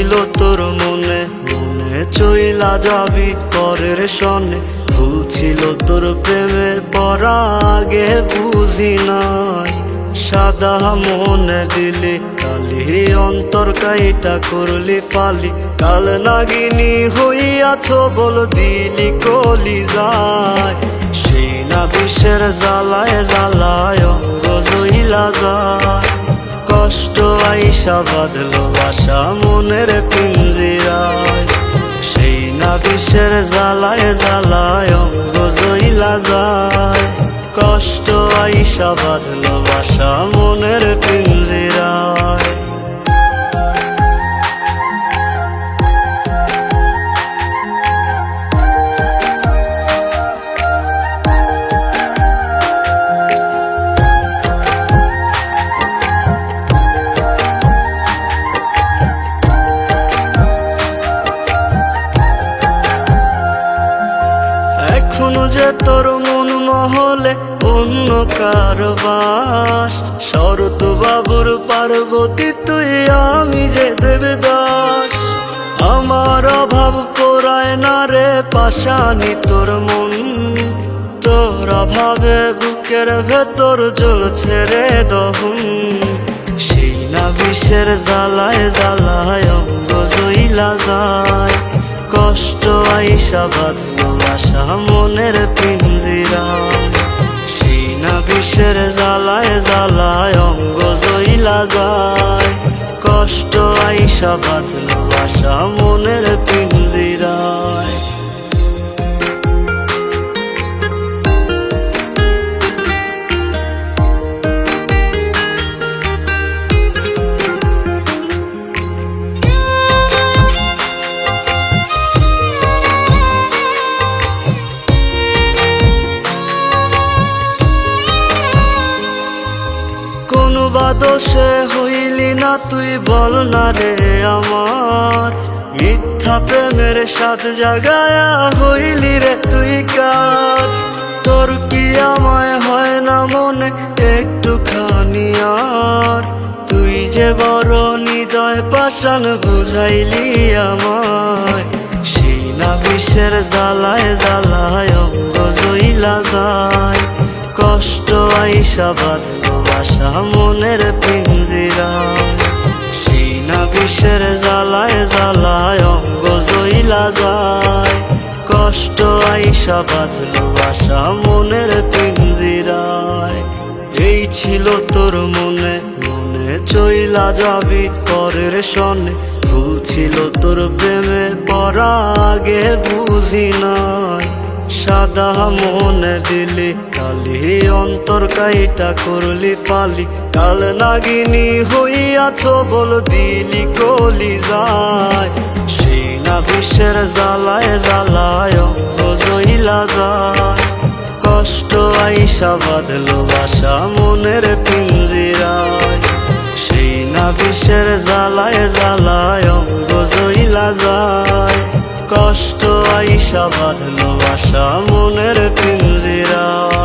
ছিল তোর মনে মনে চইলা যাবি পরের সনে। ভুল ছিল তোর প্রেমে পড়া আগে বুঝি নাই। সাদা মনে দিলি কালি অন্তর কাইটা করলি ফালি। কাল নাগিনী হইয়াছ বল দিলি কলি যায়। সেই না বিষের জ্বালায় জ্বালায় অঙ্গ জইলা যায়। কষ্ট আইসা বাঁধলো বাসা মনের পিঞ্জিরায়। সেই না বিষের জ্বালায় জ্বালায় অঙ্গ জইলা যায়। কষ্ট আইসা বাঁধলো বাসা মনের পিঞ্জিরায়। এখনো যে তোর মন মহলে অন্য কারবাস। শরৎ বাবুর পার্বতী তুই আমি যে দেবদাস। আমার অভাব পোড়ায় না রে পাশানি তোর মন। তোর অভাবে বুকের ভেতর জ্বলছে রে দহন। সেই না বিষের জ্বালায় জ্বালায় অঙ্গ জইলা যায়। কষ্ট আইসা বাঁধলো আশা মনের পিঞ্জিরায়। সেই না বিষের জ্বালায় জ্বালায় অঙ্গ জইলা যায়। কষ্ট আইসা বাঁধলো আশা মনের পিঞ্জিরায়। বা দোষে হইলি না তুই বল না রে আমার। মিথ্যা প্রেমের সাথ জাগায়া হইলি রে তুই কার। তোর কি আমায় হয় না মনে একটুখানি আর। তুই যে বড় হৃদয় পাষাণ বুঝাইলি আমায়। সেই না বিষের জ্বালায় জ্বালায় অঙ্গ জইলা যায়। কষ্ট আইসা বাঁধলো বাসা মনের পিঞ্জিরায়। সেই না বিষের জ্বালায় জ্বালায় অঙ্গ জইলা যায়। কষ্ট আইসা বাঁধলো বাসা মনের পিঞ্জিরায়। এই ছিল তোর মনে মনে চইলা যাবি পরের সনে। ভুল ছিল তোর প্রেমে পড়া আগে বুঝি নাই। সাদা মনে দিলি কালি অন্তর কাইটা করলি ফালি। কাল নাগিনী হইয়াছ বল দিলি কলি যায়। সেই না বিষের জ্বালায় জ্বালায় অঙ্গ জইলা যায়। কষ্ট আইসা বাঁধলো বাসা মনের পিঞ্জিরায়। সেই না বিষের জ্বালায় জ্বালায় অঙ্গ জইলা যায়। কষ্ট আইসা বাঁধলো আশা মনের পিঞ্জিরায়।